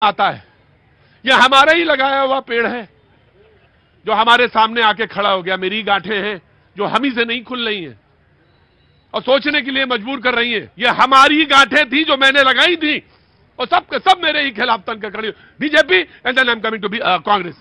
आता है। यह हमारा ही लगाया हुआ पेड़ है जो हमारे सामने आके खड़ा हो गया। मेरी गांठें हैं जो हम ही से नहीं खुल रही हैं और सोचने के लिए मजबूर कर रही हैं। ये हमारी गांठें थी जो मैंने लगाई थी और सब के सब मेरे ही खिलाफ तन कर खड़ी। BJP and then I am coming to Congress.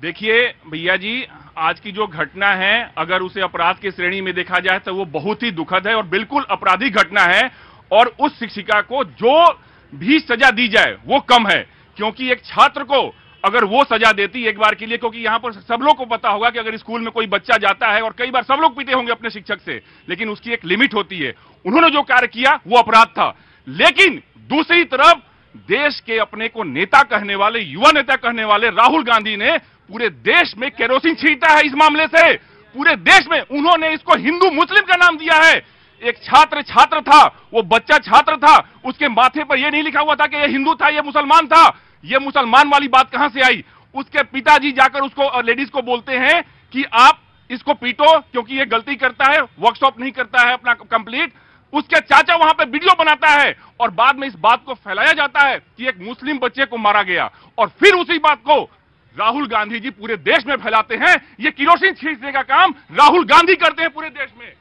देखिए भैया जी, आज की जो घटना है अगर उसे अपराध की श्रेणी में देखा जाए तो वो बहुत ही दुखद है और बिल्कुल आपराधिक घटना है। और उस शिक्षिका को जो भी सजा दी जाए वो कम है, क्योंकि एक छात्र को अगर वो सजा देती एक बार के लिए, क्योंकि यहां पर सब लोग को पता होगा कि अगर स्कूल में कोई बच्चा जाता है और कई बार सब लोग पीटे होंगे अपने शिक्षक से, लेकिन उसकी एक लिमिट होती है। उन्होंने जो कार्य किया वो अपराध था। लेकिन दूसरी तरफ देश के अपने को नेता कहने वाले, युवा नेता कहने वाले राहुल गांधी ने पूरे देश में केरोसिन छींटा है इस मामले से। पूरे देश में उन्होंने इसको हिंदू मुस्लिम का नाम दिया है। एक छात्र था, वो बच्चा छात्र था, उसके माथे पर यह नहीं लिखा हुआ था कि यह हिंदू था, यह मुसलमान था। यह मुसलमान वाली बात कहां से आई? उसके पिताजी जाकर उसको लेडीज को बोलते हैं कि आप इसको पीटो क्योंकि यह गलती करता है, वर्कशॉप नहीं करता है अपना कंप्लीट। उसके चाचा वहां पे वीडियो बनाता है और बाद में इस बात को फैलाया जाता है कि एक मुस्लिम बच्चे को मारा गया, और फिर उसी बात को राहुल गांधी जी पूरे देश में फैलाते हैं। ये केरोसिन छींटने का काम राहुल गांधी करते हैं पूरे देश में।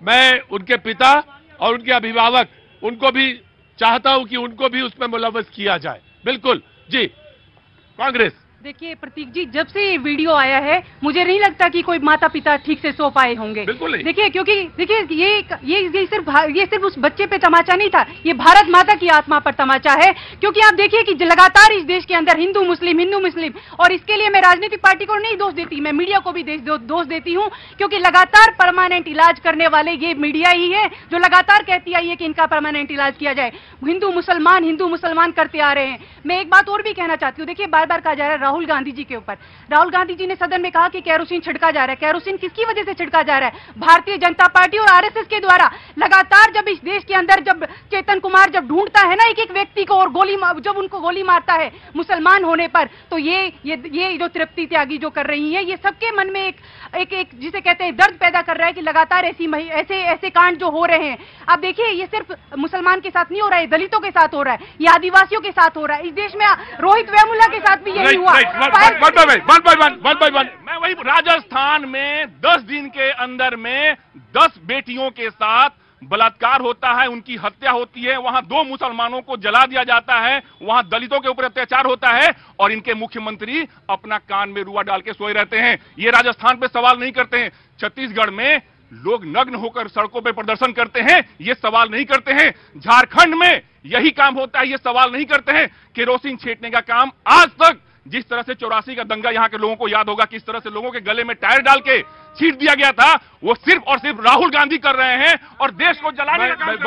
मैं उनके पिता और उनके अभिभावक उनको भी चाहता हूं कि उनको भी उसमें मुलव्वस किया जाए। बिल्कुल जी। कांग्रेस। देखिए प्रतीक जी, जब से ये वीडियो आया है मुझे नहीं लगता कि कोई माता पिता ठीक से सो पाए होंगे। बिल्कुल नहीं। देखिए क्योंकि देखिए ये सिर्फ उस बच्चे पे तमाचा नहीं था, ये भारत माता की आत्मा पर तमाचा है। क्योंकि आप देखिए कि लगातार इस देश के अंदर हिंदू मुस्लिम, और इसके लिए मैं राजनीतिक पार्टी को नहीं दोष देती, मैं मीडिया को भी दोष देती हूँ। क्योंकि लगातार परमानेंट इलाज करने वाले ये मीडिया ही है जो लगातार कहती आई है कि इनका परमानेंट इलाज किया जाए। हिंदू मुसलमान करते आ रहे हैं। मैं एक बात और भी कहना चाहती हूँ। देखिए बार बार कहा जा रहा है राहुल गांधी जी के ऊपर, राहुल गांधी जी ने सदन में कहा कि केरोसिन छिड़का जा रहा है। केरोसिन किसकी वजह से छिड़का जा रहा है? भारतीय जनता पार्टी और आरएसएस के द्वारा। लगातार जब इस देश के अंदर जब चेतन कुमार जब ढूंढता है ना एक एक व्यक्ति को और जब उनको गोली मारता है मुसलमान होने पर, तो ये जो तृप्ति त्यागी जो कर रही है, ये सबके मन में एक जिसे कहते हैं दर्द पैदा कर रहा है कि लगातार ऐसे कांड जो हो रहे हैं। अब देखिए ये सिर्फ मुसलमान के साथ नहीं हो रहा है, दलितों के साथ हो रहा है, ये आदिवासियों के साथ हो रहा है। इस देश में रोहित वेमुला के साथ भी यही हुआ। मैं वही राजस्थान में 10 दिन के अंदर में 10 बेटियों के साथ बलात्कार होता है, उनकी हत्या होती है। वहां 2 मुसलमानों को जला दिया जाता है, वहां दलितों के ऊपर अत्याचार होता है और इनके मुख्यमंत्री अपना कान में रुआ डाल के सोए रहते हैं। ये राजस्थान पे सवाल नहीं करते हैं। छत्तीसगढ़ में लोग नग्न होकर सड़कों पे प्रदर्शन करते हैं, ये सवाल नहीं करते हैं। झारखंड में यही काम होता है, ये सवाल नहीं करते हैं। केरोसिन छींटने का काम आज तक, जिस तरह से 84 का दंगा यहां के लोगों को याद होगा, किस तरह से लोगों के गले में टायर डाल के छींट दिया गया था, वो सिर्फ और सिर्फ राहुल गांधी कर रहे हैं और देश को जलाने का काम कर रहे हैं।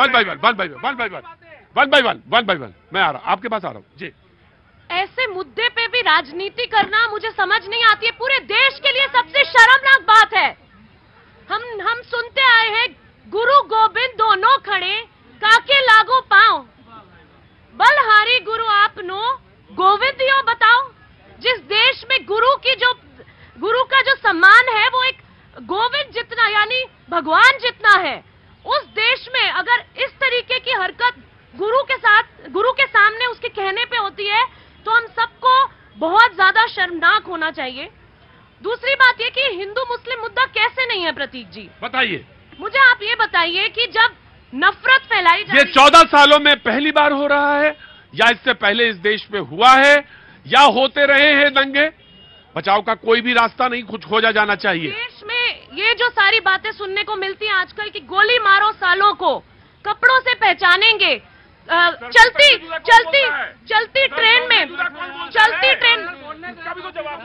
मैं आ रहा हूं, आपके पास आ रहा हूं जी। ऐसे मुद्दे पे भी राजनीति करना मुझे समझ नहीं आती है। पूरे देश के लिए सबसे शर्मनाक बात है। हम सुनते आए हैं गुरु गोविंद दोनों खड़े, काके लागो पांव, बलहारी गुरु आपनो गोविंद यो बताओ। जिस देश में गुरु का जो सम्मान है वो एक गोविंद जितना यानी भगवान जितना है, उस देश में अगर इस तरीके की हरकत गुरु के सामने उसके कहने पे होती है तो हम सबको बहुत ज्यादा शर्मनाक होना चाहिए। दूसरी बात ये कि हिंदू मुस्लिम मुद्दा कैसे नहीं है प्रतीक जी, बताइए मुझे। आप ये बताइए कि जब नफरत फैलाई ये 14 सालों में पहली बार हो रहा है या इससे पहले इस देश में हुआ है या होते रहे हैं दंगे? बचाव का कोई भी रास्ता नहीं, कुछ खोजा जाना चाहिए। देश में ये जो सारी बातें सुनने को मिलती हैं आजकल की गोली मारो सालों को, कपड़ों से पहचानेंगे, चलती ट्रेन में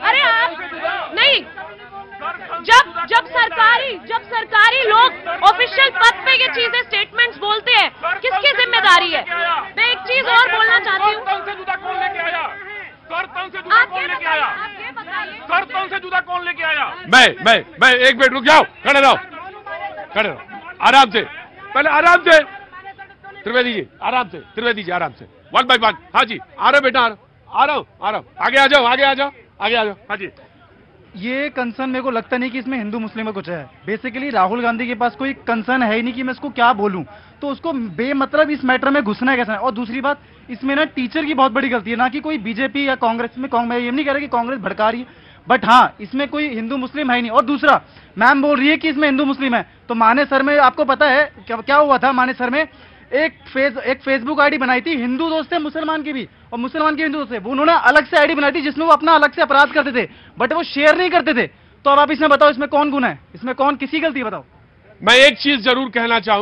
अरे नहीं, जब सरकारी लोग ऑफिशियल पद पे ये चीजें स्टेटमेंट्स बोलते हैं, किसकी जिम्मेदारी है? मैं एक चीज और बोलना चाहती हूँ। मैं एक मिनट रुक जाओ, खड़े रहो आराम से, पहले आराम से त्रिवेदी जी, आराम से 1 by 1। हाँ जी, आ रहा बेटा, आ रहा हूँ, आगे आ जाओ हाँ जी। ये कंसर्न मेरे को लगता नहीं कि इसमें हिंदू मुस्लिम में कुछ है। बेसिकली राहुल गांधी के पास कोई कंसर्न है ही नहीं कि मैं इसको क्या बोलूं, तो उसको बेमतलब इस मैटर में घुसना है कैसा है। और दूसरी बात, इसमें ना टीचर की बहुत बड़ी गलती है, ना कि कोई बीजेपी या कांग्रेस में। मैं ये नहीं कह रहा कि कांग्रेस भड़का रही है, बट हाँ, इसमें कोई हिंदू मुस्लिम है ही नहीं। और दूसरा, मैम बोल रही है कि इसमें हिंदू मुस्लिम है, तो माने सर में आपको पता है क्या हुआ था? माने सर में एक फेसबुक आईडी बनाई थी, हिंदू दोस्त थे मुसलमान की भी और मुसलमान के हिंदू दोस्त थे, वो उन्होंने अलग से आईडी बनाई थी जिसमें वो अपना अलग से अपराध करते थे, बट वो शेयर नहीं करते थे। तो अब आप इसमें बताओ, इसमें कौन गुनाह है? इसमें कौन किसी गलती है? बताओ। मैं एक चीज जरूर कहना चाहूं